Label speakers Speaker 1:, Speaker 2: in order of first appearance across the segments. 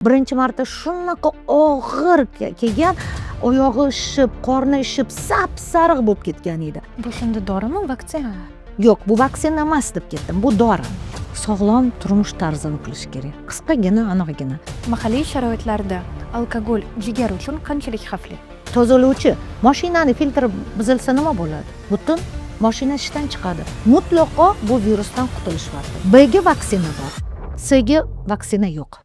Speaker 1: Birinchi marta shunaqa og'ir kelgan, oyog'i ishib, qorni ishib, sap-sariq bo'lib ketgan edi.
Speaker 2: Bu shunda dorimi, vaksina?
Speaker 1: Yo'q, bu vaksina emas deb ketdim. Bu dori. Sog'lom turmush tarzini qilish kerak. Qisqagina, aniqgina.
Speaker 2: Mahalliy sharoitlarda alkogol jigar uchun qanchalik xavfli?
Speaker 1: Tozalovchi mashinani filtri buzilsa nima bo'ladi? Butun mashina ishdan chiqadi. Mutlaqo bu virusdan qutulish bor. B ga vaksina bor. C ga vaksina yo'q.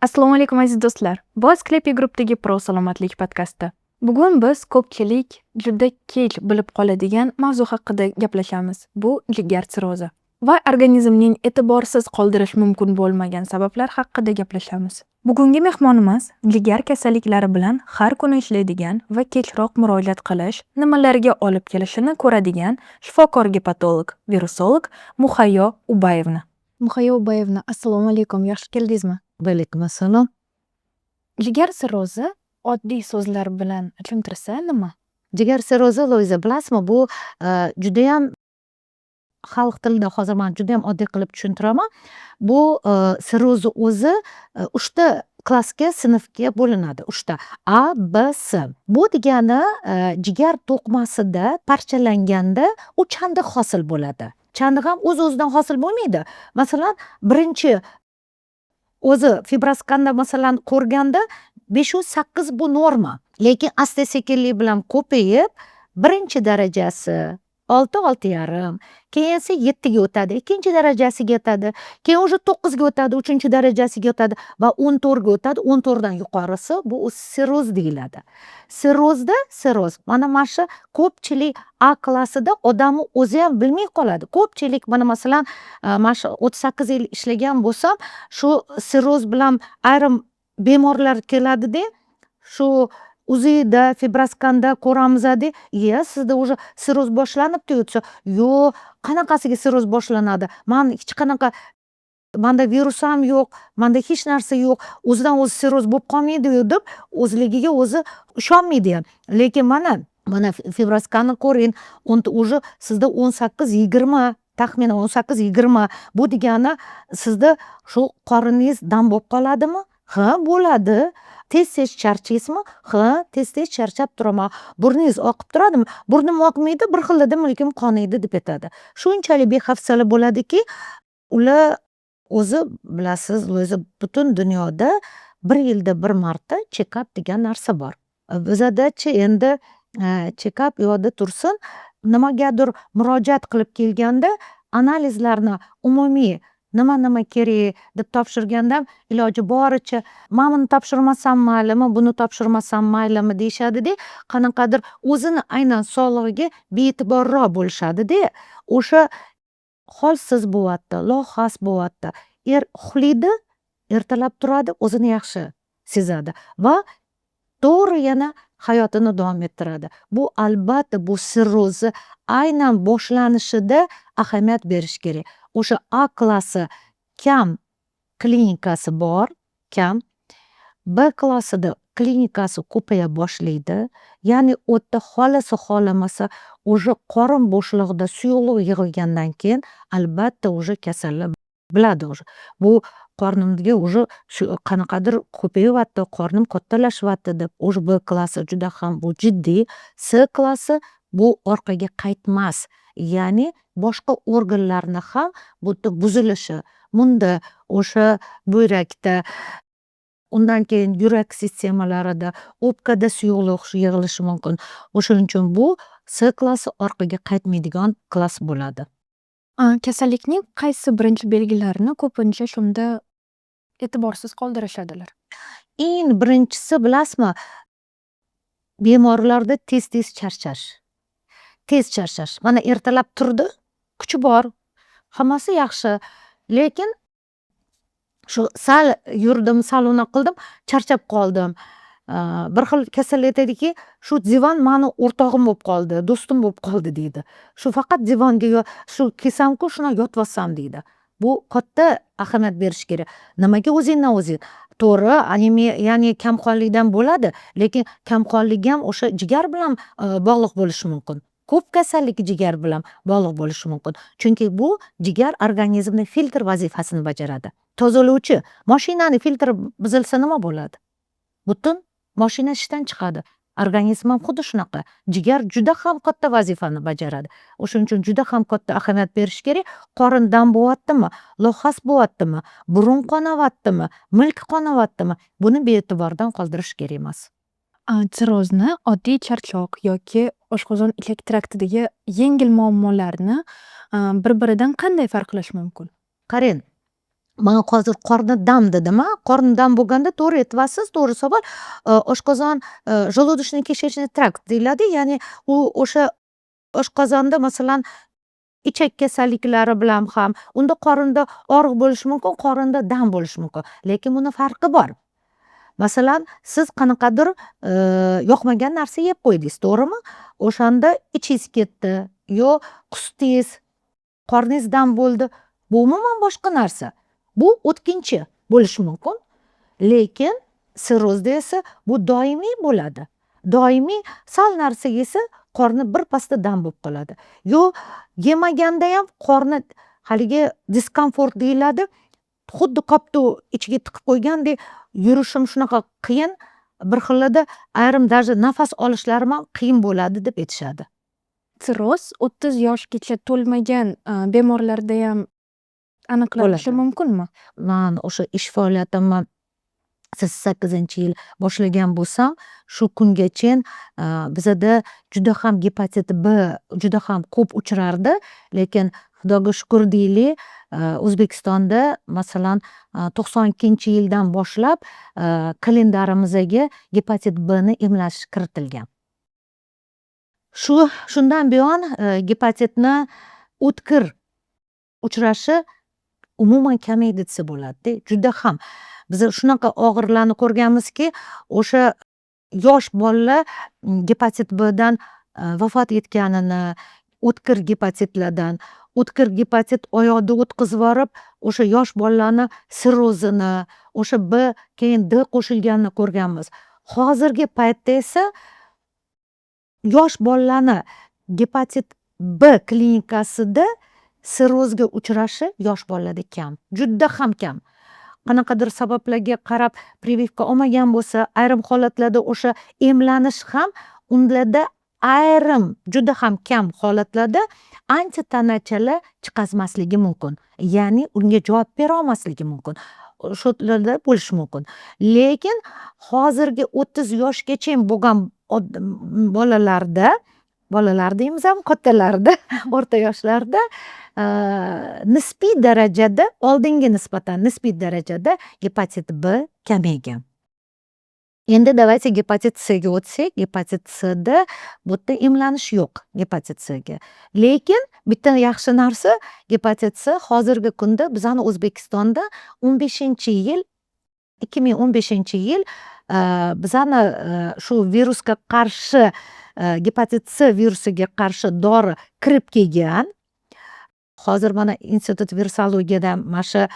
Speaker 2: Assalomu alaykum aziz do'stlar. Boz Klepi guruhdagi Pro salomatlik podkasti. Bugun biz ko'pchilik juda kech bilib qoladigan mavzu haqida gaplashamiz. Bu jigar sirrozi va organizmning e'tiborsiz qoldirish mumkin bo'lmagan sabablar haqida gaplashamiz. Bugungi mehmonimiz jigar kasalliklari bilan har kuni ishlaydigan va kechroq murojaat qilish nimalarga olib kelishini ko'radigan shifokor gepatolog, virusolog Muhayyo Ubayevna. Muhayyo Ubayevna, assalomu alaykum. Yaxshi keldingizmi?
Speaker 1: Alaykum assalom.
Speaker 2: Jigar sirrozi oddiy so'zlar bilan tushuntirsa nima?
Speaker 1: Jigar sirrozi, Loiza, bilasizmi, bu judayam xalq tilida hozir men judayam oddiy qilib tushuntiraman. Bu sirrozi o'zi 3 klassga, sinfga bo'linadi. 3 A, B, C. Bu degani jigar to'qimasida parchalanganda u chandiq hosil bo'ladi. Chandiq ham o'z-o'zidan hosil bo'lmaydi. Masalan, birinchi o'zi fibroskanda masalan ko'rganda 508 bu norma. Lekin asta-sekinlik bilan ko'payib, birinchi darajasi 6-6,5, keyin esa 7 ga o'tadi, ikkinchi darajasiga o'tadi, keyin уже 9 ga o'tadi, 3-darajasiga o'tadi va 14 ga o'tadi. 14 dan yuqorisi bu sirroz deyiladi. Sirroz mana shu ko'pchilik A klassida odamni o'zi ham bilmay qoladi. Ko'pchilik mana masalan, mana shu 38 yil ishlagan bo'lsam, shu sirroz bilan ayrim bemorlar keladi-da, shu UZIda, fibroskanda ko'ramiz-da, sizda уже sirroz boshlanibdi desa, yo'q, qanaqasiga sirroz boshlanadi? Men hech qanaqa, menda virus ham yo'q, menda hech narsa yo'q, o'zidan o'zi sirroz bo'lib qolmaydi deb o'zligiga o'zi ishonmaydi ham. Lekin mana fibroskani ko'ring, уже sizda 18-20, taxminan 18-20. Bu degani sizda shu qorinningiz dam bo'lib qoladimi? Ha, bo'ladi. Tez-tez charchaysizmi? Ha, tez-tez charchab turaman. Burningiz oqib turadimi? Burnim oqmaydi, bir xilda milkim qonaydi deb aytadi. Shunchalik behafsala bo'ladiki, ular o'zi bilasiz, o'zi butun dunyoda 1 yilda 1 marta check-up degan narsa bor. Bizadachi endi check-up yo'lda tursin, nimagadir murojaat qilib kelganda analizlarni umumiy nima kerak deb topshirganda iloji boricha men buni topshirmasam maylimi, buni topshirmasam maylimi deyishadi-da, qanaqadir o'zini aynan sog'lig'iga bee'tiborroq bo'lishadi-da. O'sha holsiz bo'lyapti, lohas bo'lyapti. Uxlaydi, ertalab turadi, o'zini yaxshi sezadi va to'g'ri yana hayotini davom ettiradi. Bu albatta bu sirrozi aynan boshlanishida ahamiyat berish kerak. O'sha A klassi kam klinikasi bor, kam. B klassida klinikasi ko'paya boshlaydi. Ya'ni o'tda xolamasa, уже qorin bo'shlig'ida suyuqlik yig'ilgandan keyin albatta уже kasallar biladi уже. Bu qornimga уже qanaqadir ko'payyapti, qornim kattalashyapti deb. Уже B klassi juda ham bu jiddiy. C klassi bu orqaga qaytmas. Ya'ni boshqa organlarni ham buzilishi, bunda o'sha buyrakda, undan keyin yurak sistemalarida, o'pkada suyuqlik yig'ilishi mumkin. O'shuning uchun bu C klassi orqaga qaytmaydigan klass bo'ladi.
Speaker 2: Kasallikning qaysi birinchi belgilarini ko'pincha shunda e'tiborsiz qoldirishadilar?
Speaker 1: Eng birinchisi bilasizmi, bemorlarda tez-tez charchash. Tez charchash. Mana ertalab turdi, kuchi bor, hammasi yaxshi. Lekin shu sal yurdim, sal unaqa qildim, charchab qoldim. Bir xil kasal aytadiki, shu divan meni o'rtog'im bo'lib qoldi, do'stim bo'lib qoldi deydi. Shu faqat divanga shu kelsam-ku, shuna yotvassam deydi. Bu katta ahamiyat berish kerak. Nimaga o'zingdan o'zing? To'g'ri, anemiya, ya'ni kamqonlikdan bo'ladi, lekin kamqonlik ham o'sha jigar bilan bog'liq bo'lishi mumkin. ko'p kasallik jigar bilan bog'liq bo'lishi mumkin. Chunki bu jigar organizmni filtr vazifasini bajaradi. Tozalovchi. Mashinani filtri buzilsa nima bo'ladi? Butun mashina ishdan chiqadi. Organizm ham xuddi shunaqa. Jigar juda ham katta vazifani bajaradi. O'shuning uchun juda ham katta ahamiyat berish kerak. Qorin dam bo'lyaptimi? Lohas bo'lyaptimi? Burun qonayaptimi? Milk qonayaptimi? Buni bee'tibordan qoldirish kerak emas.
Speaker 2: Sirrozni oddiy charchoq yoki oshqozon ichak traktidagi yengil muammolarni bir-biridan qanday farqlash mumkin?
Speaker 1: Qarang, mana hozir qorni dam dedim-a. Qorni dam bo'lganda to'g'ri aytyapsiz, to'g'ri savol. Oshqozon желудочный кишечный trakt deyiladi. Ya'ni u o'sha oshqozonda masalan ichak kasalliklari bilan ham, unda qorinda og'riq bo'lishi mumkin, qorinda dam bo'lishi mumkin. Lekin buni farqi bor. Masalan, siz qanaqadir yoqmagan narsa yeb qo'ydingiz, to'g'rimi? O'shanda ichingiz ketdi, yo qusdingiz, qorningiz dam bo'ldi. Bu umuman boshqa narsa. Bu o'tkinchi bo'lishi mumkin. Lekin sirrozda esa bu doimiy bo'ladi. Doimiy sal narsa yesa qorni birpasda dam bo'lib qoladi. Yo yemaganda ham qorni haligi diskomfort deyiladi. Xuddi qopni ichiga tiqib qo'ygandek yurishim shunaqa qiyin, bir xillada ayrim даже nafas olishlarim ham qiyin bo'ladi deb aytishadi.
Speaker 2: Sirroz 30 yoshgacha to'lmagan bemorlarda ham aniqlanishi
Speaker 1: Bo'ladi.
Speaker 2: mumkinmi?
Speaker 1: Man o'sha ish faoliyatimni 8-yil boshlagan bo'lsam, shu kungacha bizada juda ham gepatit B juda ham ko'p uchrardi. Lekin Xudoga shukr deylik, O'zbekistonda masalan 92-yildan boshlab kalendarimizga gepatit B ni emlash kiritilgan. Shundan buyon gepatitni o'tkir uchrashi umuman kamaydi desa bo'ladi. Juda ham biz shunaqa og'irlarni ko'rganmizki, o'sha yosh bolalar gepatit B dan vafot etganini, o'tkir gepatitlardan, o'tkir gepatit oyoqda o'tkazib yuborib, o'sha yosh bolalarni sirrozini, o'sha B keyin D qo'shilganini ko'rganmiz. Hozirgi paytda esa yosh bolalarni gepatit B klinikasida sirrozga uchrashi yosh bolalarda kam. Juda ham kam. Qanaqadir sabablarga qarab прививка olmagan bo'lsa, ayrim holatlarda o'sha emlanish ham ularda ayrim juda ham kam holatlarda antitanachalar chiqazmasligi mumkin. Ya'ni unga javob bera olmasligi mumkin. Shularda bo'lishi mumkin. Lekin hozirgi 30 yoshgacha bo'lgan bolalar deymiz ham, kattalarda, o'rta yoshlarda nisbiy darajada, oldinga nisbatan nisbiy darajada gepatit B kamaygan. Endi давайте gepatit C ga o'tsak, gepatit C da bu yerda emlanish yo'q gepatit C ga. Lekin bitta yaxshi narsa, gepatit C hozirgi kunda bizani O'zbekistonda 2015-yil bizani shu virusga qarshi gepatit C virusiga qarshi dori kirib kelgan. Hozir mana institut virologiyada mana shu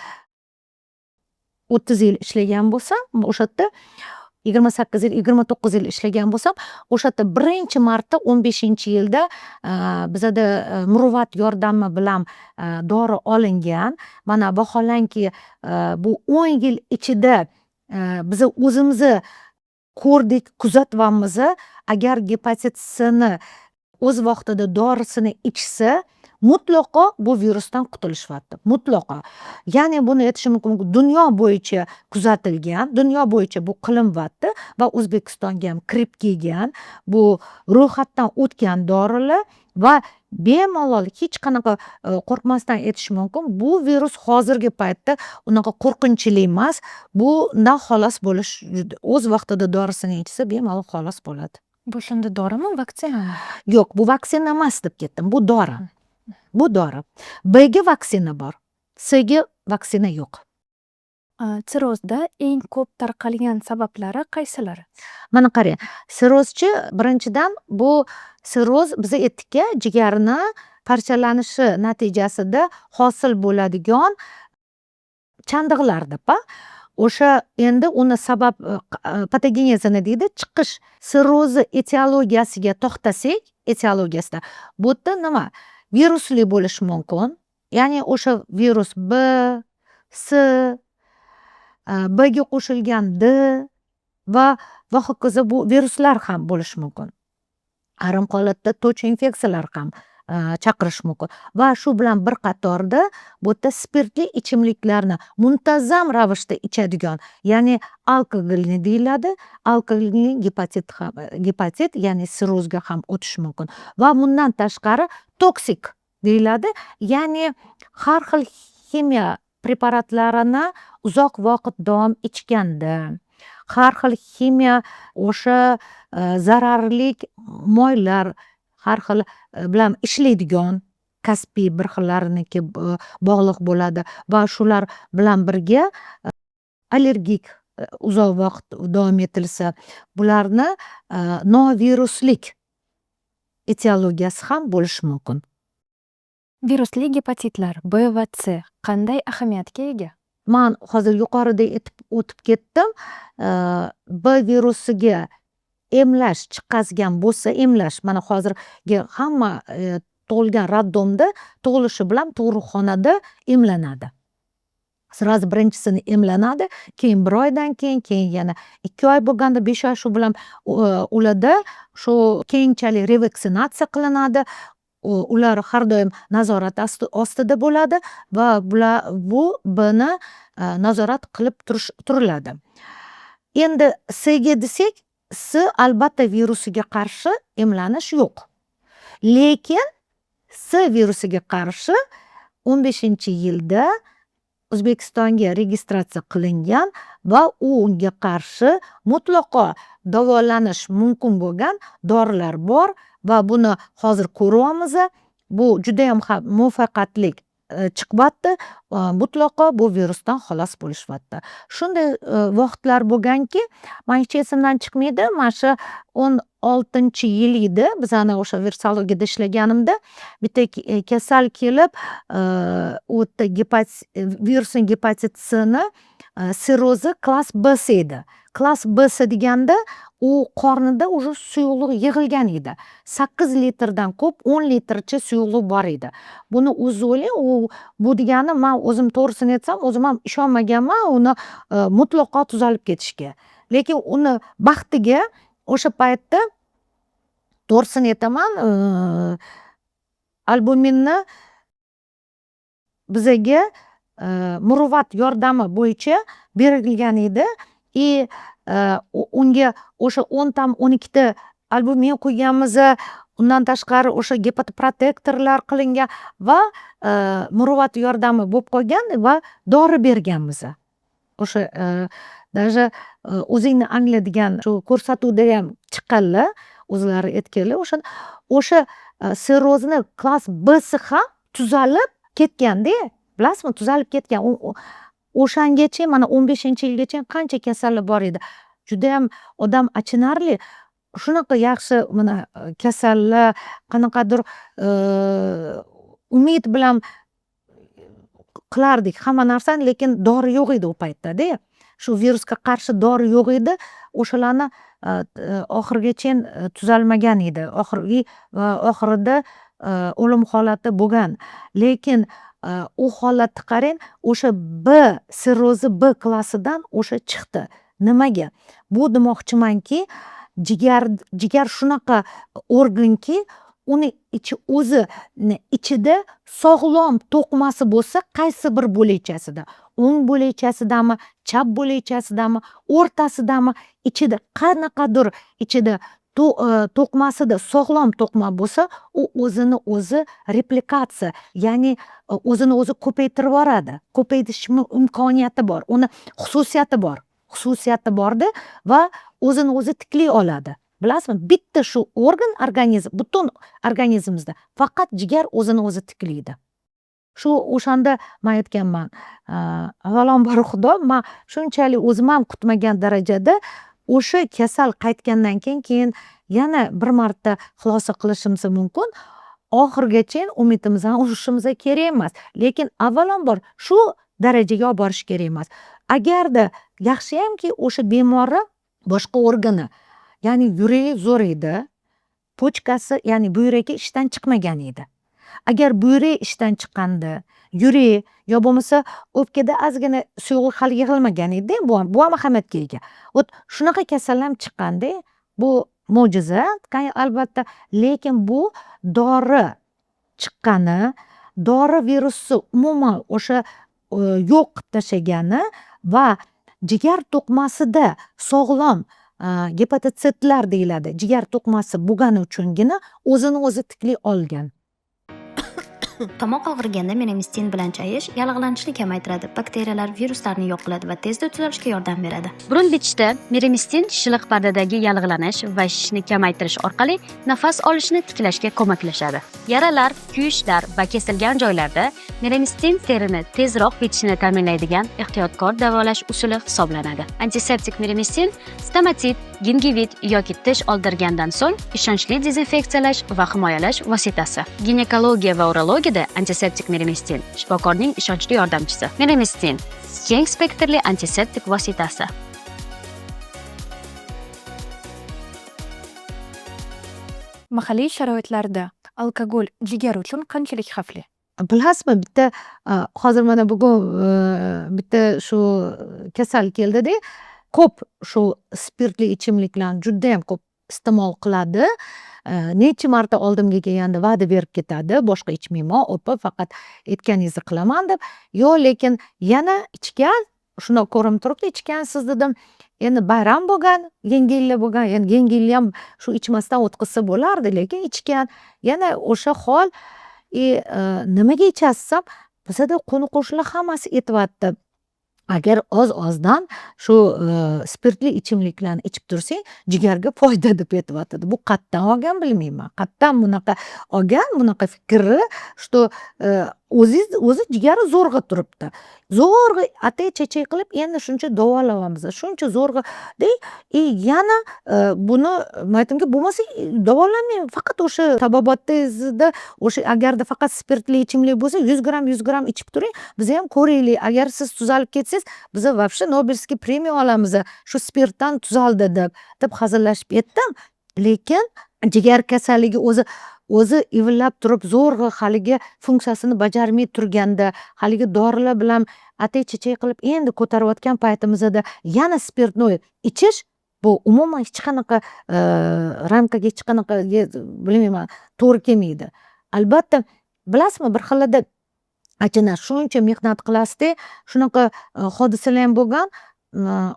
Speaker 1: 30 yil ishlagan bo'lsam, o'sha yerda 28 yil, 29 yil ishlagan bo'lsam, o'sha yerda birinchi marta 15-yilda bizada muruvvat yordami bilan dori olingan. Mana vaholanki bu 10 yil ichida biz o'zimizni ko'rdik, kuzatyapmiz. Agar gepatit C ni o'z vaqtida dorisini ichsa, mutlaqo bu virusdan qutulishyapti. Mutlaqo. Ya'ni buni aytishim mumkin, dunyo bo'yicha kuzatilgan, dunyo bo'yicha bu qilinyapti va O'zbekistonga ham kirib kelgan, bu ro'yxatdan o'tgan dorilar va bemalol hech qanaqa qo'rqmasdan aytish mumkin, bu virus hozirgi paytda unaqa qo'rqinchli emas. Bundan xalos bo'lish, o'z vaqtida dorisini ichsa bemalol xalos bo'ladi.
Speaker 2: Bu shunda dorimi, vaksinami?
Speaker 1: Yo'q, bu vaksina emas deb ketdim. Bu dori. Bu dori. B ga vaksina bor. C ga vaksina yo'q.
Speaker 2: Sirrozda eng ko'p tarqalgan sabablari qaysilari?
Speaker 1: Mana qarang, sirrozchi birinchidan bu sirroz biz aytdikka, jigarni parchalanishi natijasida hosil bo'ladigan chandiqlar deb. o'sha endi uni sabab patogenezini deydi, chiqish sirrozi etiologiyasiga to'xtasak, etiologiyasida bu yerda nima virusli bo'lishi mumkin, ya'ni o'sha virus B, S, B ga qo'shilgan D va hokazo bu viruslar ham bo'lishi mumkin. Ayrim holatda to'cha infeksiyalar ham chaqirishi mumkin va shu bilan bir qatorda bu yerda spirtli ichimliklarni muntazam ravishda ichadigan, ya'ni alkogolni deyiladi, alkogolli gepatit ya'ni sirrozga ham o'tishi mumkin va bundan tashqari toksik deyiladi, ya'ni har xil ximiya preparatlarini uzoq vaqt davom ichganda, har xil ximiya o'sha zararli moylar har xil bilan ishlaydigan kasbiy bir xillarniki bog'liq bo'ladi va shular bilan birga allergik uzoq vaqt davom etilsa, bularni noviruslik etiologiyasi ham bo'lishi mumkin.
Speaker 2: Virusli gepatitlar B va C qanday ahamiyatga ega?
Speaker 1: Man hozir yuqorida o'tib ketdim. B virusiga emlash chiqqazgan bo'lsa, emlash mana hozirgi hamma tug'ilgan roddomda tug'ilishi bilan tug'ruqxonada emlanadi. Sразу birinchisini emlanadi, keyin 1 oydan keyin yana 2 oy bo'lganda 5 oy shu bilan ularda shu keyinchalik revaksinatsiya qilinadi. Ular har doim nazorat ostida bo'ladi va bu buni nazorat qilib turiladi. Endi C ga desak, C albatta virusiga qarshi emlanish yo'q. Lekin C virusiga qarshi 15-yilda O'zbekistonga registratsiya qilingan va unga qarshi mutlaqo davolanish mumkin bo'lgan dorilar bor va buni hozir ko'ryapmiz. Bu juda ham muvaffaqiyatli chiqyapti. Mutlaqo bu virusdan xalos bo'lishyapti. Shunday vaqtlar bo'lganki, men hech esimdan chiqmaydi, mana shu 16-yil edi, biz ana o'sha virsologiyada ishlaganimda bitta kasal kelib, u yerda virusning gepatit C'ni sirrozi klass B edi. Klass B deganda u qornida уже suyuqlik yig'ilgan edi. 8 litrdan ko'p 10 litrcha suyuqlik bor edi. Buni o'zi o'ylang, bu degani men o'zim to'g'risini aytsam, o'zim ham ishonmaganman uni mutlaqo tuzalib ketishiga. Lekin uni baxtiga o'sha paytda to'g'risini aytaman, albuminni bizaga muruvvat yordami bo'yicha berilgan edi. Unga o'sha 10-12 ta albumin qo'yganmiz, undan tashqari o'sha gepatoprotektorlar qilingan va muruvvat yordami bo'lib qolgan va dori berganmiz. O'sha даже o'zingni anglaydigan shu ko'rsatuvda ham chiqqanlar o'zlari aytganlar, o'sha sirrozni klass B ham tuzalib ketganda, bilasizmi, tuzalib ketgan. O'shangacha mana 15-yilgacha qancha kasallar bor edi. Juda ham odam achinarli. Shunaqa yaxshi mana kasallar qanaqadir umid bilan qilardik hamma narsani, lekin dori yo'q edi u paytda-da. Shu virusga qarshi dori yo'q edi. O'shalarni oxirigacha tuzalmagan edi. Oxirida o'lim holati bo'lgan. Lekin u holatni qarang, o'sha B sirrozi B klassidan o'sha chiqdi. Nimaga? Bu demoqchimanki, jigar shunaqa organki, uni o'zini ichida sog'lom to'qmasi bo'lsa, qaysi bir bo'lakchasida, o'ng bo'lakchasidami, chap bo'lakchasidami, o'rtasidami, ichida qanaqadir ichida to'qmasida sog'lom to'qma bo'lsa, u o'zini o'zi replikatsiya, ya'ni o'zini o'zi ko'paytirib yuboradi. Ko'paytirish imkoniyati bor, uni xususiyati borda va o'zini o'zi tiklay oladi. Bilasizmi, bitta shu organ butun organizmimizda faqat jigar o'zini o'zi tiklaydi. Shu o'shanda men aytganman, avvalambor Xudo, men shunchalik o'zim ham kutmagan darajada o'sha kasal qaytgandan keyin yana bir marta xulosa qilishimiz mumkin. Oxirgacha umidimizni urishimiz kerak emas, lekin avvalambor shu darajaga olib borish kerak emas. Agarda yaxshiyamki o'sha bemorni boshqa organi, ya'ni yuragi zo'r edi, pochkasi, ya'ni buyragi ishdan chiqmagan edi. Agar buyrak ishdan chiqqanda, yurak yo bo'lmasa o'pkada ozgina suyuqlik hali yig'ilmagan edi, bu ham ahamiyatga ega. Shunaqa kasal ham chiqqanda, bu mo'jiza, albatta, lekin bu dori chiqqani, dori virusni umuman o'sha yo'q qilib tashlagani va jigar to'qimasida sog'lom gepatitsitlar deyiladi, jigar to'qimasi bo'lgani uchungina o'zini o'zi tiklay olgan.
Speaker 3: Tomoq og'riganda menemistin bilan chayish yallig'lanishni kamaytiradi, bakteriyalar, viruslarni yo'q qiladi va tezda tuzalishga yordam beradi.
Speaker 4: Burun bitishda menemistin shilliq pardadagi yallig'lanish va shishni kamaytirish orqali nafas olishni tiklashga ko'maklashadi. Yaralar, kuyishlar va kesilgan joylarda menemistin terini tezroq bitishini ta'minlaydigan ehtiyotkor davolash usuli hisoblanadi. Antiseptik menemistin stomatit, gingivit yoki tish oldirgandan so'ng ishonchli dezinfeksiyalash va himoyalash vositasi. Ginekologiya va urologiyada antiseptik menemistin shifokorning ishonchli yordamchisi. Menemistin keng spektrli antiseptik vositasi.
Speaker 2: Mahalliy sharoitlarda alkogol jigar uchun qanchalik xavfli?
Speaker 1: Bilasizmi, bitta hozir mana bugun bitta shu kasal keldida, ko'p shu spirtli ichimliklarni juda ham ko'p iste'mol qiladi. Necha marta oldimga kelganda va'da berib ketadi, boshqa ichmayman, faqat aytganingizni qilaman deb. Yo, lekin yana ichgan, shuni ko'rinib turibdi, ichgansiz dedim. Endi bayram bo'lgan, yangi yil bo'lgan, endi yangi yilni ham shu ichmasdan o'tkazsa bo'lardi, lekin ichgan. Yana o'sha hol, nimaga ichasizam, bizada qo'ni-qo'shnilar hammasi aytyapti. Agar oz-ozdan shu spirtli ichimliklarni ichib tursang, jigarga foyda deb aytyapti. Bu qayerdan olgan bilmayman. Qayerdan bunaqa olgan, bunaqa fikrni, что o'zi jigari zo'rg'a turibdi. Zo'rg'a atay chechay qilib, endi shuncha davolayapmiz. Shuncha zo'rg'a yana buni aytimga bo'lmasa davolanmayman. Faqat o'sha tabobatingizda o'sha agarda faqat spirtli ichimlik bo'lsa, 100 gram ichib turing. Biz ham ko'raylik. Agar siz tuzalib ketsangiz, biz вообще Nobelskiy premiya olamiz. Shu spirtdan tuzaldi deb hazillashib aytdim. Lekin jigar kasalligi o'zi ivillab turib zo'rg'a haligi funksiyasini bajarmay turganda, haligi dorilar bilan atay chechay qilib endi ko'tarayotgan paytimizda yana spirtnoy ichish, bu umuman hech qanaqa ramkaga, hech qanaqa bilmayman, to'g'ri kelmaydi. Albatta, bilasizmi, bir xilda achana shuncha mehnat qilasizda, shunaqa hodisalar ham bo'lgan.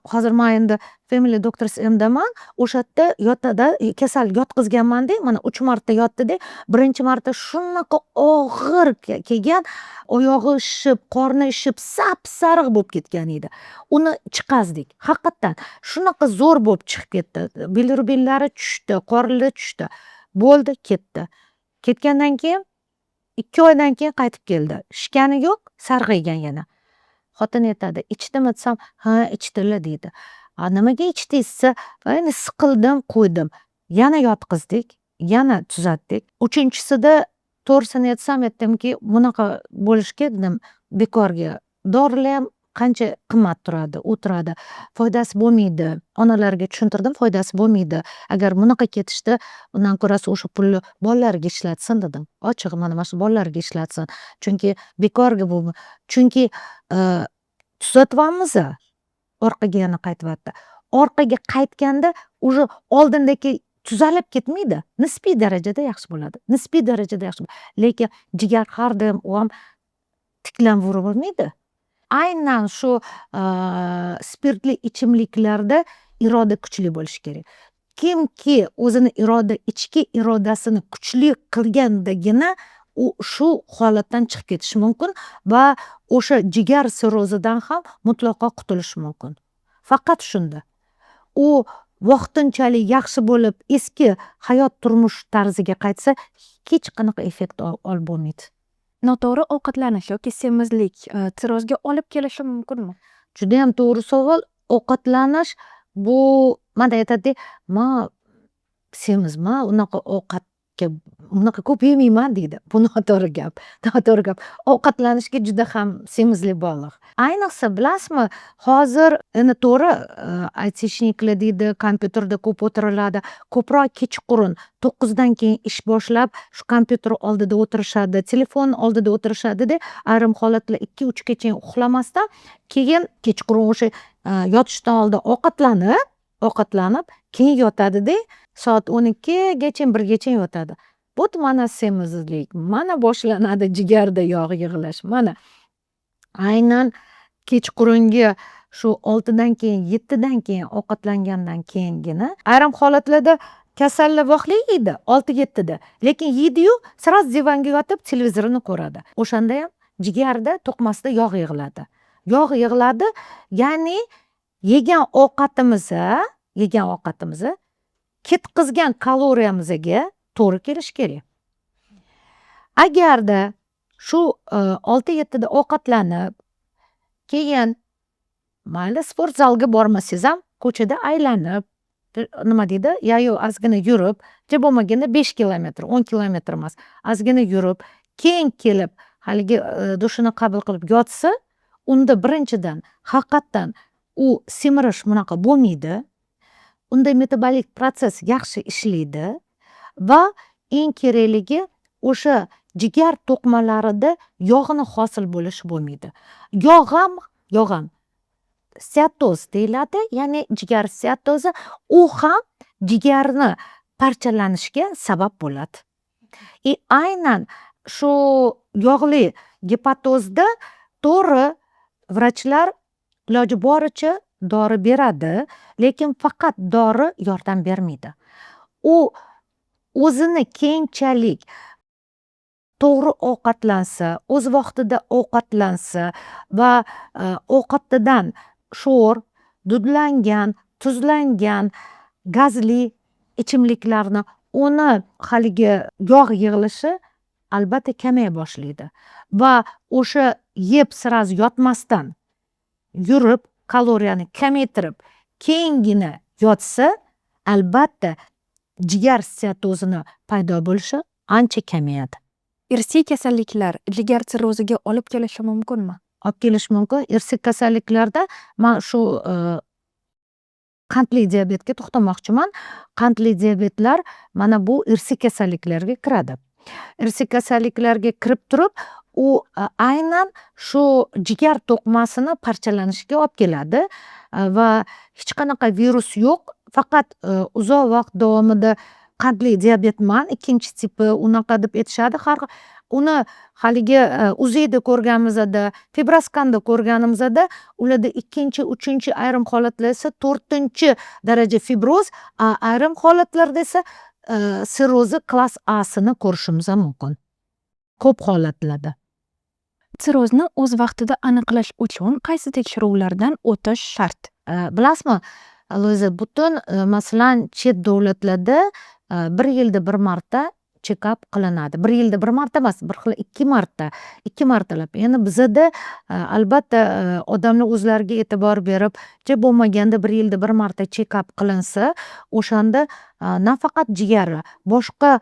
Speaker 1: Hozir men endi Family Doctors M'daman. O'sha yerda yotadi, kasal yotqizganman-da, mana 3 marta yotdi-da. Birinchi marta shunaqa og'ir kelgan, oyog'i ishib, qorni ishib, sap-sariq bo'lib ketgan edi. Uni chiqazdik. Haqiqatan shunaqa zo'r bo'lib chiqib ketdi. Bilirubinlari tushdi, qornlari tushdi. Bo'ldi, ketdi. Ketgandan keyin 2 oydan keyin qaytib keldi. Shikani yo'q, sarg'aygan yana. Xotin aytadi, ichdimi desam, ha, ichdilar deydi. Nimaga ichdingiz desa, endi siqildim, qo'ydim. Yana yotqizdik, yana tuzatdik. Uchinchisida to'g'risini aytsam, aytdimki, bunaqa bo'lishga dedim, bekorga. Dorilar ham qancha qimmat turadi, o'tiradi. Foydasi bo'lmaydi. Onalarga tushuntirdim, foydasi bo'lmaydi. Agar bunaqa ketishda, undan ko'rasi o'sha pulni bolalarga ishlatsin dedim. Ochig'i mana shu bolalarga ishlatsin. Chunki bekorga bu. Chunki tuzatyapmiz, orqaga yana qaytyapti. Orqaga qaytganda уже oldindagi tuzalib ketmaydi. Nisbiy darajada yaxshi bo'ladi. Nisbiy darajada yaxshi bo'ladi. Lekin jigar har doim u ham tiklanvermaydi. Aynan shu spirtli ichimliklarda iroda kuchli bo'lishi kerak. Kimki o'zini ichki irodasini kuchli qilgandagina u shu holatdan chiqib ketishi mumkin va o'sha jigar sirrozidan ham mutlaqo qutulishi mumkin. Faqat shunda. U vaqtinchalik yaxshi bo'lib, eski hayot turmush tarziga qaytsa, hech qanaqa effekt olib bo'lmaydi.
Speaker 2: Noto'g'ri ovqatlanish yoki semizlik sirrozga olib kelishi mumkinmi?
Speaker 1: Juda ham to'g'ri savol. Ovqatlanish bu, mana aytadi, "Ma semizman, unaqa ovqat ovqatlanishga unaqa ko'p yemayman deydi. Bu noto'g'ri gap. Noto'g'ri gap. Ovqatlanishga juda ham semizli bog'liq. Ayniqsa bilasizmi, hozir endi to'g'ri aytishniklar deydi, kompyuterda ko'p o'tiriladi. Ko'proq kechqurun 9dan keyin ish boshlab shu kompyuter oldida o'tirishadi, telefon oldida o'tirishadi-da, ayrim holatlar 2-3 gacha uxlamasdan keyin kechqurun o'sha yotishdan oldin ovqatlanib keyin yotadi-da, soat 12gacha 1gacha yotadi. Bu mana semizlik, mana boshlanadi jigarda yog' yig'ilish. Mana aynan kechqurungi shu 6dan keyin 7dan keyin ovqatlangandan keyingina ayrim holatlarda kasallar voqli yeydi 6-7da, lekin yeydi-yu sras divanga yotib televizorni ko'radi. O'shanda ham jigarda to'qmasida yog' yig'iladi. Yog' yig'iladi, ya'ni yegan ovqatimiz ketkizgan kaloriyamizga to'g'ri kelishi kerak. Agarda shu 6-7da ovqatlanib, keyin mayli sport zalga bormasangiz ham ko'chada aylanib, nima deydi, yayu ozgina yurib, bo'lmaganda 5 kilometr, 10 kilometr emas, ozgina yurib, keyin kelib haligi dushini qabul qilib yotsa, unda birinchidan haqiqatdan u semirish bunaqa bo'lmaydi. Unda metabolik protsess yaxshi ishlaydi va eng kerakligi o'sha jigar to'qimalarida yog'ni hosil bo'lishi bo'lmaydi. Yog' ham steatoz deyiladi, ya'ni jigar steatozi, u ham jigarni parchalanishiga sabab bo'ladi. Aynan shu yog'li gepatozda to'g'ri vrachlar iloji boricha dori beradi, lekin faqat dori yordam bermaydi. U o'zini keyinchalik to'g'ri ovqatlansa, o'z vaqtida ovqatlansa va ovqatidan sho'r, dudlangan, tuzlangan, gazli ichimliklarni uni haligi yog' yig'ilishi albatta kamaya boshlaydi va o'sha yeb siraz yotmasdan yurib, kaloriyani kamaytirib, keyingina yotsa, albatta jigar steatozini paydo bo'lishi ancha kamayadi.
Speaker 2: Irsiy kasalliklar jigar sirroziga olib kelishi mumkinmi?
Speaker 1: Olib kelish mumkin. Irsiy kasalliklarda men shu qandli diabetga to'xtamoqchiman. Qandli diabetlar mana bu irsiy kasalliklarga kiradi. Irsiy kasalliklarga kirib turib, u aynan shu jigar to'qimasini parchalanishiga olib keladi va hech qanaqa virus yo'q, faqat uzoq vaqt davomida qandli diabetman, 2-tipi unaqa deb aytishadi. Uni haligi UZIda ko'rganimizda, fibroskanda ko'rganimizda ularda 2, 3 ayrim holatlarda esa 4-daraja fibroz, ayrim holatlarda esa sirrozi klass A'sini ko'rishimiz mumkin. Ko'p holatlarda.
Speaker 2: Sirrozni o'z vaqtida aniqlash uchun qaysi tekshiruvlardan o'tish shart?
Speaker 1: Bilasizmi, Luiza, butun masalan chet davlatlarda 1 yilda 1 marta check-up qilinadi. 1 yilda 1 marta emas, bir xil 2 martalab. Endi bizada albatta odamlar o'zlariga e'tibor berib, bo'lmaganda 1 yilda 1 marta check-up qilinsa, o'shanda nafaqat jigar, boshqa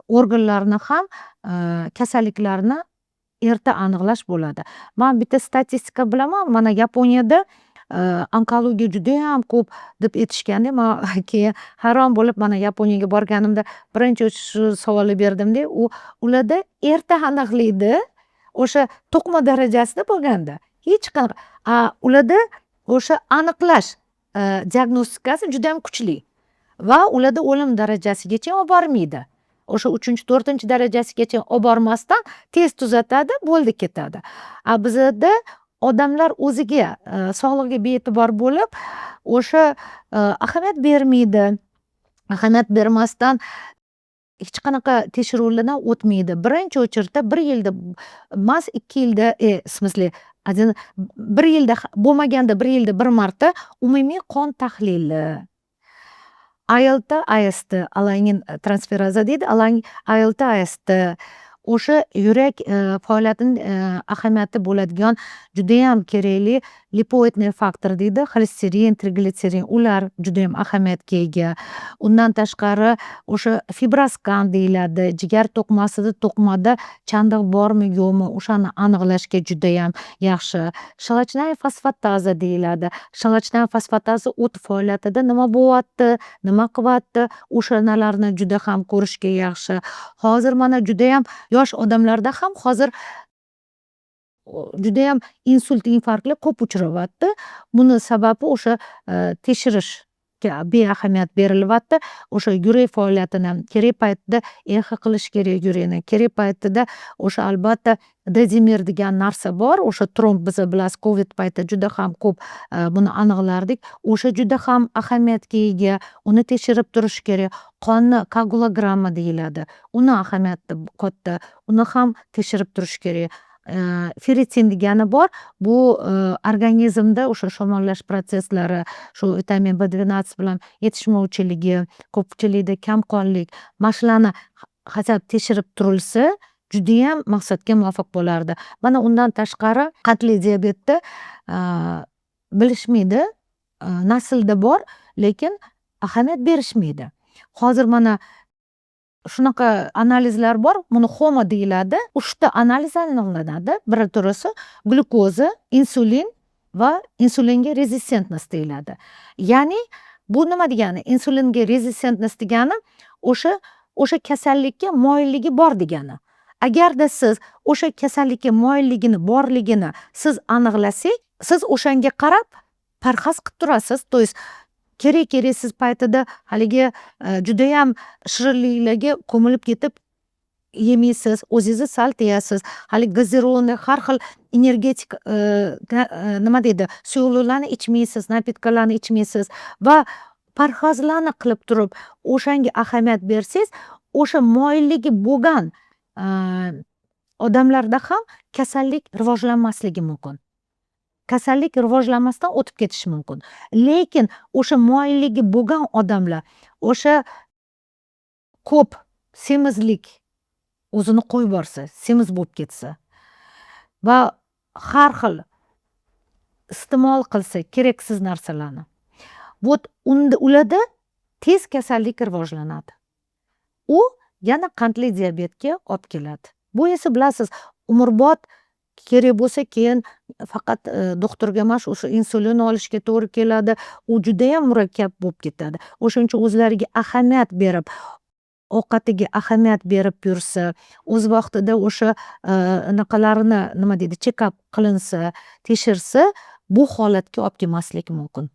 Speaker 1: organlarni ham kasalliklarni erta aniqlash bo'ladi. Men bitta statistika bilaman, mana Yaponiyada onkologiya juda ham ko'p deb aytishganda, men keyin hayron bo'lib, mana Yaponiyaga borganimda birinchi shu savolni berdimda, ularda erta aniqlaydi, o'sha to'qima darajasida bo'lganda, hech qanaqa ularda o'sha aniqlash diagnostikasi juda ham kuchli va ularda o'lim darajasigacha olib bormaydi. O'sha 3-4-darajasigacha olib bormasdan tez tuzatadi, bo'ldi ketadi. Bizda odamlar o'ziga, sog'lig'iga bee'tibor bo'lib, o'sha ahamiyat bermaydi. Ahamiyat bermasdan hech qanaqa tekshiruvlardan o'tmaydi. Birinchi o'chirda 1 yilda emas, 2 yilda, smysli, 1 yilda bo'lmaganda 1 yilda 1 marta umumiy qon tahlili. ALT, AST, alanin transferaza deydi, ALT, AST, o'sha yurak faoliyatini ahamiyati bo'ladigan juda ham kerakli lipoidniy faktor deydi, xolesterin, triglitserin, ular judayam ahamiyatga ega. Undan tashqari o'sha fibroskan deyiladi, jigar to'qimasida to'qimada chandiq bormi yo'qmi o'shani aniqlashga judayam yaxshi. Shlachnaya fosfataza deyiladi. Shlachnaya fosfataza o't faoliyatida nima bo'lyapti, nima qilyapti, o'shanalarni juda ham ko'rishga yaxshi. Hozir mana judayam yosh odamlarda ham hozir judayam insult, infarktlar ko'p uchrayapti. Buni sababi o'sha tekshirishga beahamiyat berilyapti. O'sha yurak faoliyatini kerak paytda EKG qilish kerak yurakni. Kerak paytida o'sha albatta dedimer degan narsa bor. O'sha tromb biza bilasiz, Covid payti juda ham ko'p buni aniqlardik. O'sha juda ham ahamiyatga ega. Uni tekshirib turish kerak. Qonni koagulogramma deyiladi. Uni ahamiyati katta. Uni ham tekshirib turish kerak. Ferritin degani bor. Bu organizmda o'sha shamollash prosesslari, shu vitamin B12 bilan yetishmovchiligi, ko'pchilikda kamqonlik, mana shularni hasab tekshirib turilsa, judayam maqsadga muvofiq bo'lardi. Mana undan tashqari qandli diabetda bilishmaydi, naslda bor, lekin ahamiyat berishmaydi. Hozir mana shunaqa analizlar bor, buni HOMO deyiladi. 3 ta analiz aniqlanadi. Biri turisi glukoza, insulin va insulinga rezistentnost deyiladi. Ya'ni bu nima degani? Insulinga rezistentnost degani o'sha kasallikka moyilligi bor degani. Agarda siz o'sha kasallikka moyilligini borligini siz aniqlasangiz, siz o'shanga qarab parhez qilib turasiz. To есть kerak-keraksiz paytida haligi judayam shirinliklarga ko'milib ketib yemaysiz, o'zingizni sal tiyasiz. Hali gazirованный har xil energetik nima deydi, suyuqliklarni ichmaysiz, napitkalarni ichmaysiz va parhezlarni qilib turib o'shanga ahamiyat bersangiz, o'sha moyilligi bo'lgan odamlarda ham kasallik rivojlanmasligi mumkin. Kasallik rivojlanmasdan o'tib ketishi mumkin. Lekin o'sha moyilligi bo'lgan odamlar o'sha ko'p semizlik o'zini qo'yib borsa, semiz bo'lib ketsa va har xil iste'mol qilsa keraksiz narsalarni. Ularda tez kasallik rivojlanadi. U yana qandli diabetga olib keladi. Bu esa bilasiz, umrbod kerak bo'lsa keyin faqat doktorga emas, o'sha insulin olishga to'g'ri keladi. U judayam murakkab bo'lib ketadi. O'shuning uchun o'zlariga ahamiyat berib, ovqatiga ahamiyat berib yursa, o'z vaqtida o'sha anaqalarini nima deydi, check-up qilinsa, tekshirsa, bu holatga olib kelmaslik mumkin.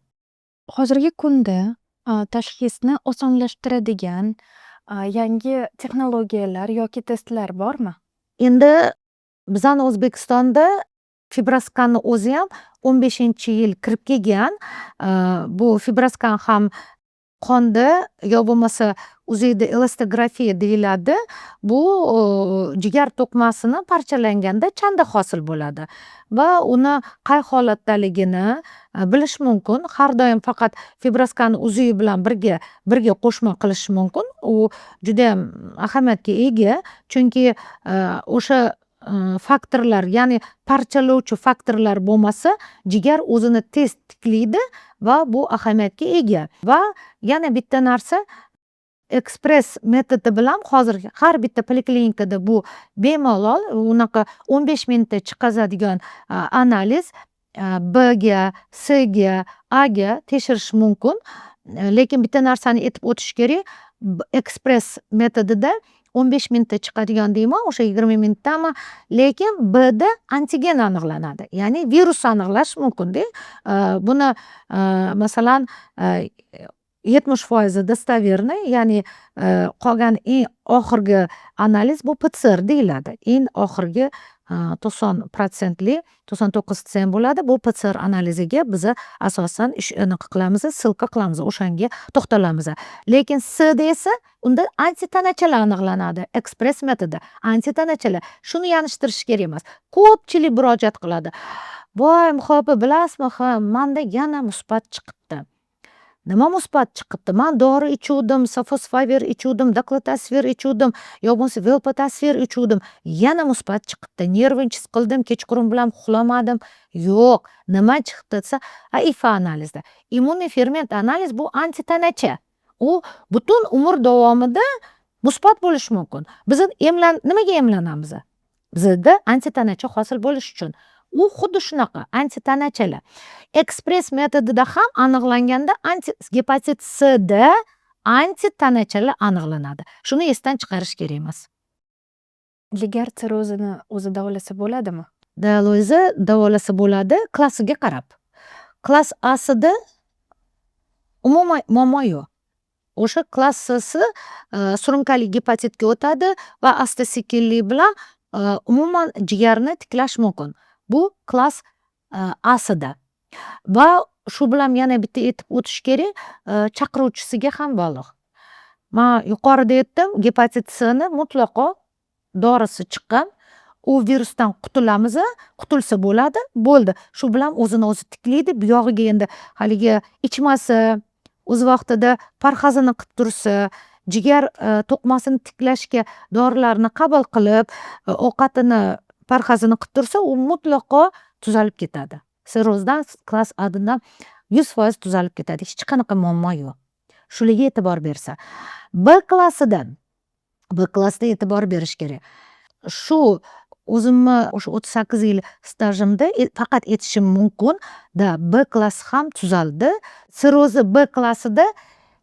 Speaker 2: Hozirgi kunda tashxisni osonlashtiradigan yangi texnologiyalar yoki testlar bormi?
Speaker 1: Endi bizani O'zbekistonda fibroskanni o'zi ham 15-yil kirib kelgan. Bu fibroskan ham qonda yo bo'lmasa uziyda elostografiya deyiladi. Bu jigar to'qimasini parchalanganda chanda hosil bo'ladi va uni qay holatdaligini bilish mumkin. Har doim faqat fibroskanni uzuvi bilan birga qo'shma qilish mumkin. U juda ham ahamiyatga ega, chunki o'sha faktorlar, ya'ni parchalovchi faktorlar bo'lmasa, jigar o'zini tez tiklaydi va bu ahamiyatga ega. Va yana bitta narsa, ekspress metodi bilan hozir har bitta poliklinikada bu bemalol unaqa 15 minutda chiqazadigan analiz B ga, C ga, A ga tekshirish mumkin. Lekin bitta narsani aytib o'tish kerak, ekspress metodida 15 minutda chiqadigan deyman, o'sha 20 minutdami, lekin B da antigen aniqlanadi. Ya'ni virus aniqlash mumkin-da. Buni masalan 70% dostoverniy, ya'ni qolgan eng oxirgi analiz bu PCR deyiladi. Eng oxirgi 90%lik 99% bo'ladi. Bu PCR analiziga biz asosan qilamiz, silka qilamiz, o'shanga to'xtalamiz. Lekin C da esa unda antitanachalar aniqlanadi. Ekspress metodi antitanachalar. Shuni yanishtirish kerak emas. Ko'pchilik murojaat qiladi. Voy, muhobi bilasizmi, menda yana musbat chiqibdi. nima musbat chiqibdi? Man dori ichuvdim, sofosfavir ichuvdim, doklotasvir ichuvdim, yo bo'lmasa velpatasvir ichuvdim. Yana musbat chiqibdi. Nervingiz qildim, kechqurun bilan uxlamadim. Yo'q. Nima chiqdi desa, IFA analizda. Immuniy ferment analiz bu antitanacha. U butun umr davomida musbat bo'lishi mumkin. Biz nimaga emlanamiz? Bizda antitanacha hosil bo'lish uchun. U xuddi shunaqa antitanachalar. Ekspress metodida ham aniqlanganda gepatit C da antitanachalar aniqlanadi. Shuni esdan chiqarish kerak emas.
Speaker 2: Jigar sirrozini o'zi davolasa bo'ladimi?
Speaker 1: Davolasa bo'ladi, klassiga qarab. Klass A'sida umuman muammo yo'q. O'sha klassasi surunkali gepatitga o'tadi va asta-sekinlik bilan umuman jigarni tiklash mumkin. Bu klass A'sida. Va shu bilan yana bitta aytib o'tish kerak, chaqiruvchisiga ham bog'liq. Men yuqorida aytdim, gepatit C'ni mutlaqo dorisi chiqqan. U virusdan qutulsa bo'ladi, bo'ldi. Shu bilan o'zini o'zi tiklaydi. Bu yog'iga endi haligi ichmasa, o'z vaqtida parhazini qilib tursa, jigar to'qmasini tiklashga dorilarni qabul qilib, ovqatini parhazini qilib tursa, u mutlaqo tuzalib ketadi. Sirrozdan klass A'dan 100% tuzalib ketadi. Hech qanaqa muammo yo'q. Shularga e'tibor bersa. B klassida e'tibor berish kerak. Shu o'zimni o'sha 38 yil stajimda faqat aytishim mumkin, B klassi ham tuzaldi. Sirrozi B klassida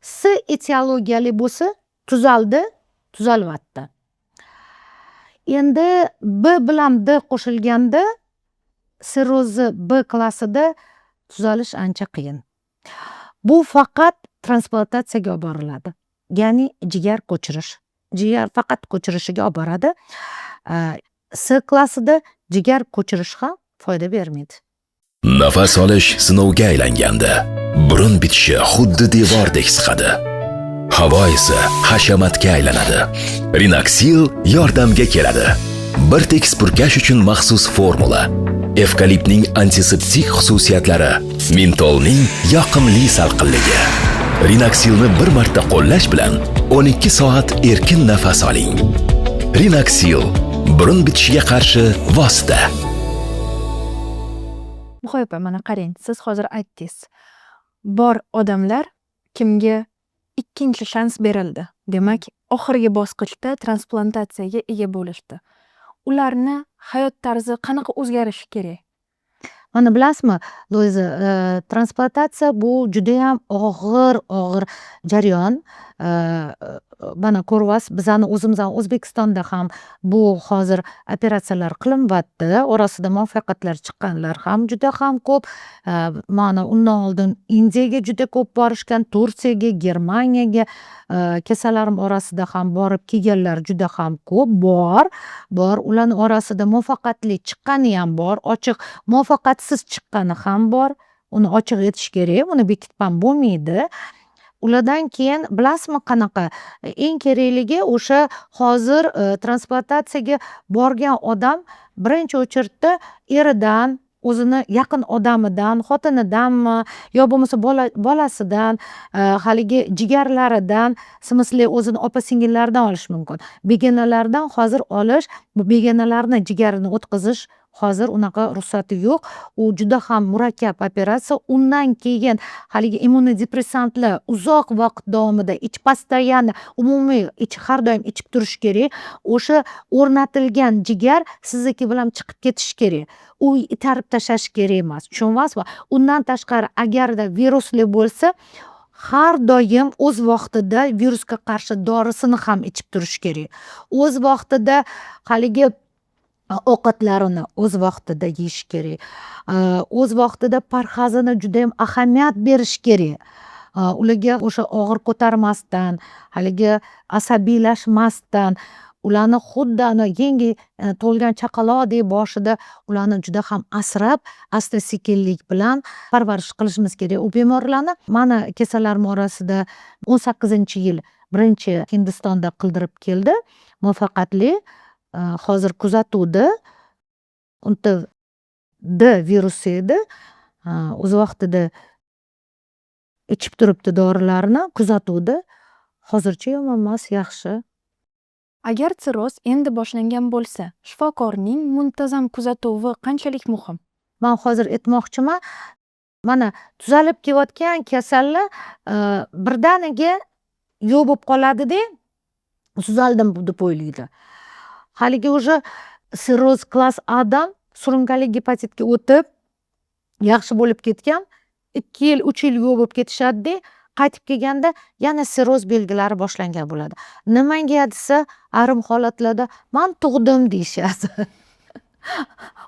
Speaker 1: C etiologiyali bo'lsa, tuzalyapti. Endi B bilan D qo'shilganda sirrozi B klassida tuzalish ancha qiyin. Bu faqat transplantatsiyaga olib boriladi. Ya'ni jigar ko'chirish. Jigar faqat ko'chirishiga olib boradi. C klassida jigar ko'chirish ham foyda bermaydi.
Speaker 5: Nafas olish sinovga aylanganda, burun bitishi xuddi devordek siqadi. Havo esa hashamatga aylanadi. Rinaxil yordamga keladi. Bir tekis purkash uchun maxsus formula. Evkaliptning antiseptik xususiyatlari, mentolning yoqimli salqinligi. Rinaxilni bir marta qo'llash bilan 12 soat erkin nafas oling. Rinaxil burun bitishiga qarshi vosita.
Speaker 2: Muhoyba, mana qarang, siz hozir aytdingiz. Bor odamlar kimga ikkinchi shans berildi. Demak, oxirgi bosqichda transplantatsiyaga ega bo'lishdi. Ularni hayot tarzi qanaqa o'zgarishi kerak?
Speaker 1: Mana bilasizmi, Luiza, transplantatsiya bu juda ham og'ir jarayon. Mana ko'ryapsiz, bizani o'zimizdan O'zbekistonda ham bu hozir operatsiyalar qilinyapti. Orasida muvaffaqiyatlar chiqqanlar ham juda ham ko'p. Mana undan oldin Indiyaga juda ko'p borishgan, Turkiyaga, Germaniyaga, kasallarim orasida ham borib kelganlar juda ham ko'p bor. Ularning orasida muvaffaqiyatli chiqqani ham bor, ochiq muvaffaqiyatsiz chiqqani ham bor. Uni ochiq aytish kerak, uni bekitib ham bo'lmaydi. Ulardan keyin bilasizmi qanaqa? Eng kerakligi o'sha hozir transplantatsiyaga borgan odam birinchi o'chirda eridan, o'zini yaqin odamidan, xotinidanmi, yo bo'lmasa bolasidan, haligi jigarlaridan, simisley o'zini opa-singillaridan olish mumkin. Begonalardan hozir olish, bu begonalarni jigarini o'tkazish hozir unaqa ruxsati yo'q. U juda ham murakkab operatsiya. Undan keyin haligi immunodepressantlar uzoq vaqt davomida postoyanno umumiy har doim ichib turish kerak. O'sha o'rnatilgan jigar sizniki bilan chiqib ketishi kerak. U itarib tashlash kerak emas. Tushunyapsizmi? Undan tashqari agarda virusli bo'lsa, har doim o'z vaqtida virusga qarshi dorisini ham ichib turish kerak. O'z vaqtida haligi ovqatlarini o'z vaqtida yeyish kerak. O'z vaqtida parhazini juda ham ahamiyat berish kerak. Ularga o'sha og'ir ko'tarmasdan, haligi asabiylashmasdan, ularni xuddi yangi tug'ilgan chaqaloqdek boshida ularni juda ham asrab, asta-sekinlik bilan parvarish qilishimiz kerak. U bemorlarni mana kasallarim orasida 18-yil birinchi Hindistonda qildirib keldi, muvaffaqiyatli. Hozir kuzatuvda. Unda D virusi edi. O'z vaqtida ichib turibdi dorilarni, kuzatuvda hozircha yomon emas, yaxshi.
Speaker 2: Agar sirroz endi boshlangan bo'lsa, shifokorning muntazam kuzatuvi qanchalik muhim?
Speaker 1: Man hozir aytmoqchiman, mana tuzalib kelayotgan kasallar birdaniga yo'q bo'lib qoladida, tuzaldim deb o'ylaydi. Haligi уже sirroz klass A'dan surunkali gepatitga o'tib, yaxshi bo'lib ketgan, 2 yil, 3 yil yo'q bo'lib ketishadida, qaytib kelganda yana sirroz belgilari boshlangan bo'ladi. Nimaga desa, ayrim holatlarda man tug'dim deyishadi.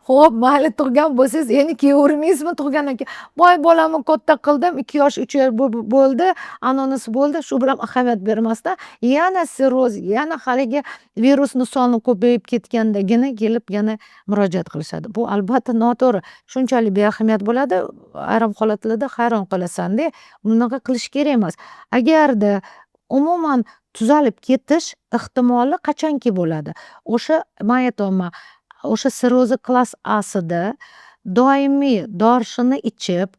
Speaker 1: Xo'p, mayli tug'gan bo'lsangiz, endi keyavermaysizmi tug'gandan keyin? Voy bolamni katta qildim, 2 yosh, 3 yosh bo'ldi, anonisi bo'ldi, shu bilan ahamiyat bermasdan, yana sirroz, yana haligi virusni soni ko'payib ketgandagina kelib yana murojaat qilishadi. Bu albatta noto'g'ri. Shunchalik beahamiyat bo'ladi, ayrim holatlarda hayron qolasanda, unaqa qilish kerak emas. Agarda umuman tuzalib ketish ehtimoli qachonki bo'ladi? O'sha men aytayapman, o'sha sirrozi klass A'sida doimiy dorishini ichib,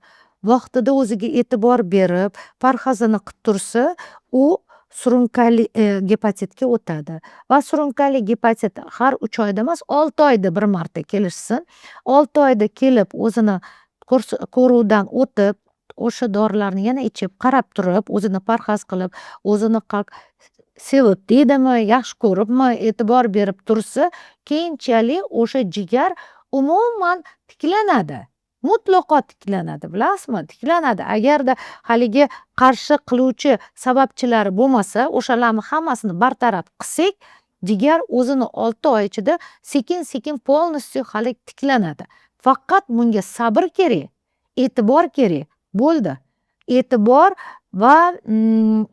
Speaker 1: vaqtida o'ziga e'tibor berib, parhezini qilib tursa, u surunkali gepatitga o'tadi. Va surunkali gepatit har 3 oyda emas, 6 oyda bir marta kelishsin. 6 oyda kelib o'zini ko'ruvdan o'tib, o'sha dorilarni yana ichib, qarab turib, o'zini parhez qilib, o'zini sevib deydimi, yaxshi ko'ribmi, e'tibor berib tursa, keyinchalik o'sha jigar umuman tiklanadi. Mutlaqo tiklanadi, bilasizmi? Tiklanadi. Agarda haligi qarshi qiluvchi sababchilari bo'lmasa, o'shalarni hammasini bartaraf qilsak, jigar o'zini 6 oy ichida sekin-sekin polностью hali tiklanadi. Faqat bunga sabr kerak, e'tibor kerak. Bo'ldi. E'tibor va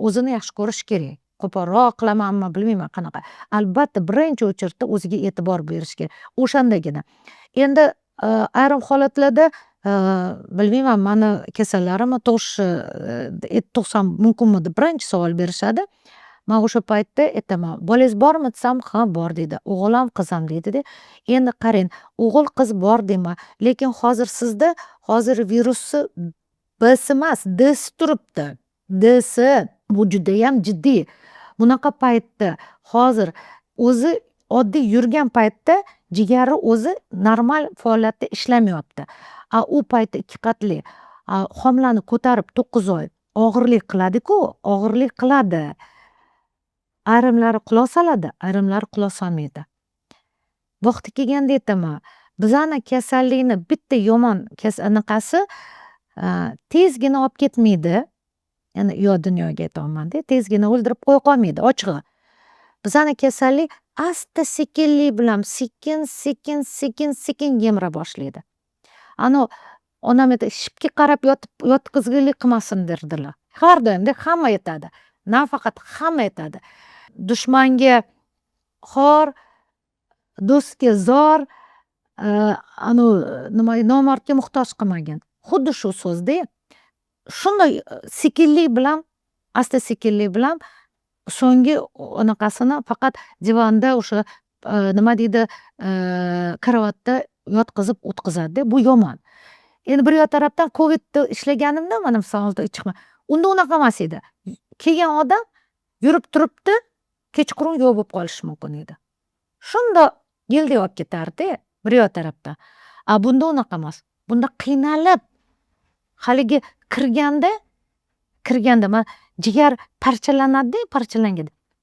Speaker 1: o'zini yaxshi ko'rish kerak. Qo'polroq qilamanmi, bilmayman qanaqa. Albatta, birinchi o'chirda o'ziga e'tibor berish kerak. O'shandagina. Endi ayrim holatlarda bilmayman, mani kasallarimni tug'sam mumkinmi deb birinchi savol berishadi. Men o'sha paytda aytaman, bolangiz bormi desam, ha bor deydi. O'g'lim, qizim deydi-da. Endi qarang, o'g'il qiz bor deyman, lekin hozir sizda hozir virusni B'si emas, D'si turibdi. D'si bu juda ham jiddiy. Bunaqa paytda hozir o'zi oddiy yurgan paytda jigari o'zi normal faoliyatda ishlamayapti. U paytda 2 qatli homilani ko'tarib 9 oy og'irlik qiladi-ku, og'irlik qiladi. Ayrimlari quloq soladi, ayrimlari quloq solmaydi. Vaqti kelganda aytaman, bizani kasallikni bitta yomon anaqasi tezgina olib ketmaydi. Ya'ni yo dunyoga aytayapman-da, tezgina o'ldirib qo'ya qolmaydi, ochig'i. Bizani kasallik asta sekinlik bilan sekin yemira boshlaydi. Onam shipga qarab yotqizgilik qilmasin derdilar. Har doimda hamma aytadi. Nafaqat hamma aytadi. Dushmanga xor, do'stga zor, nomardga muhtoj qilmagan. Xuddi shu so'zda shunday sekinlik bilan, asta sekinlik bilan so'nggi anaqasini faqat divanda o'sha nima deydi, karavotda yotqizib o'tkazadi. Bu yomon. Endi bir tarafdan Covidda ishlaganimda, mana misolda chiqma. Unda unaqa emas edi. Kelgan odam yurib turibdi, kechqurun yo'q bo'lib qolishi mumkin edi. Shunda yilda olib ketardi bir tarafdan. Bunda unaqa emas. Bunda qiynalib haligi kirganda man jigar parchalanadi.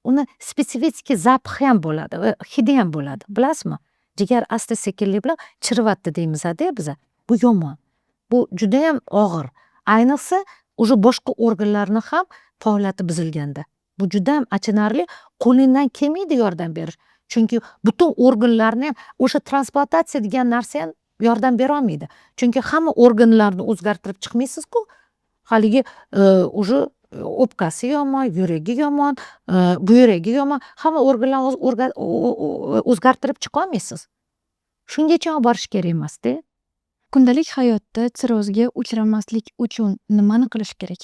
Speaker 1: Uni spetsifik zaphi ham bo'ladi, hidi ham bo'ladi. Bilasizmi? Jigar asta sekinlik bilan chirivatdi deymiz-da biz. Bu yomon. Bu juda ham og'ir. Ayniqsa, o'sha boshqa organlarni ham faoliyati buzilganda. Bu juda ham achinarli, qo'lingdan kelmaydi yordam berish. Chunki butun organlarni ham o'sha transplantatsiya degan narsa ham yordam bera olmaydi. Chunki hamma organlarni o'zgartirib chiqmaysiz-ku. Haligi o'sha o'pkasi yomon, yuragi yomon, buyragi yomon, hamma organlarni o'zgartirib chiqa olmaysiz. Shungacha borish kerak emas-da.
Speaker 2: Kundalik hayotda sirrozga uchramaslik uchun nimani qilish kerak?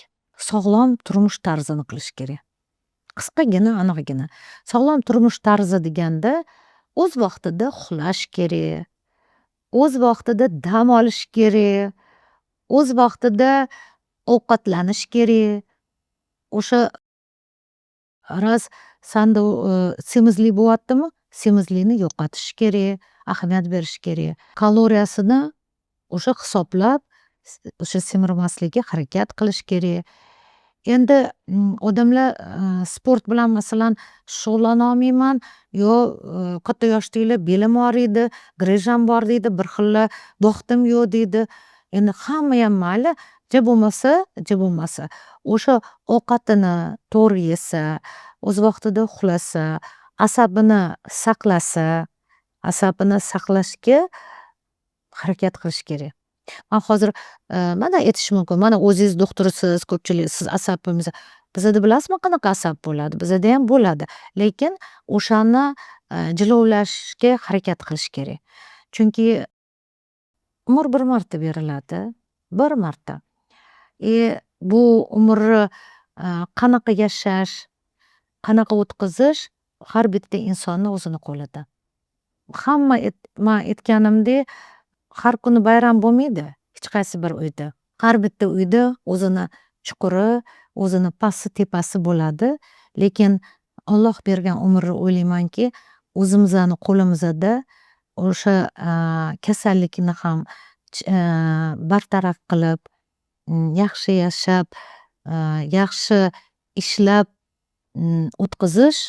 Speaker 1: Sog'lom turmush tarzini qilish kerak. Qisqagina, aniqgina. Sog'lom turmush tarzi deganda o'z vaqtida uxlash kerak. O'z vaqtida dam olish kerak. O'z vaqtida ovqatlanish kerak. O'sha raz sanda semizlik bo'lyaptimi? Semizlikni yo'qotish kerak, ahamiyat berish kerak. Kaloriyasini o'sha hisoblab, o'sha semirmaslikka harakat qilish kerak. Endi odamlar sport bilan masalan shug'ullana olmayman, yo katta yoshdagilar belim og'riydi, grejam bor deydi, bir xilla vaqtim yo'q deydi. Endi hammayam mayli, ja bo'lmasa, o'sha ovqatini to'g'ri yesa, o'z vaqtida uxlasa, asabini saqlashga harakat qilish kerak. Man hozir mana aytish mumkin. Mana o'zingiz doktorsiz, ko'pchilik siz asabimiz. Bizada bilasizmi qanaqa asab bo'ladi? Bizada ham bo'ladi. Lekin o'shani jilovlashga harakat qilish kerak. Chunki umr bir marta beriladi. Bir marta. Bu umrni qanaqa yashash, qanaqa o'tkazish har bitta insonni o'zini qo'lida. Man aytganimdek, har kuni bayram bo'lmaydi hech qaysi bir uyda. Har bitta uyda o'zini chuquri, o'zini pasti tepasi bo'ladi. Lekin Alloh bergan umrni o'ylaymanki, o'zimizni qo'limizda o'sha kasallikni ham bartaraf qilib, yaxshi yashab, yaxshi ishlab o'tkazish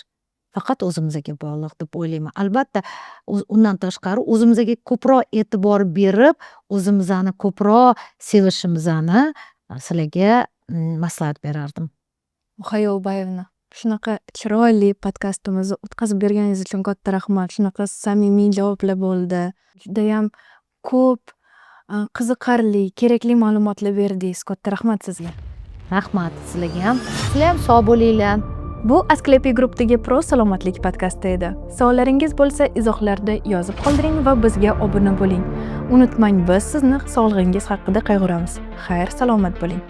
Speaker 1: faqat o'zimizga bog'liq deb o'ylayman. Albatta, undan tashqari o'zimizga ko'proq e'tibor berib, o'zimizni ko'proq sevishimizni sizlarga maslahat berardim.
Speaker 2: Muhayyo Ubayevna, shunaqa chiroyli podkastimizni o'tkazib berganingiz uchun katta rahmat. Shunaqa samimiy javoblar bo'ldi. Judayam ko'p qiziqarli, kerakli ma'lumotlar berdingiz. Katta rahmat sizga.
Speaker 1: Rahmat sizlarga ham. Sizlar ham sog' bo'linglar.
Speaker 2: Bu Asklepiy guruhdagi Pro salomatlik podkasti edi. Savollaringiz bo'lsa, izohlarda yozib qoldiring va bizga obuna bo'ling. Unutmang, biz sizni sog'lig'ingiz haqida qayg'uramiz. Xayr, salomat bo'ling.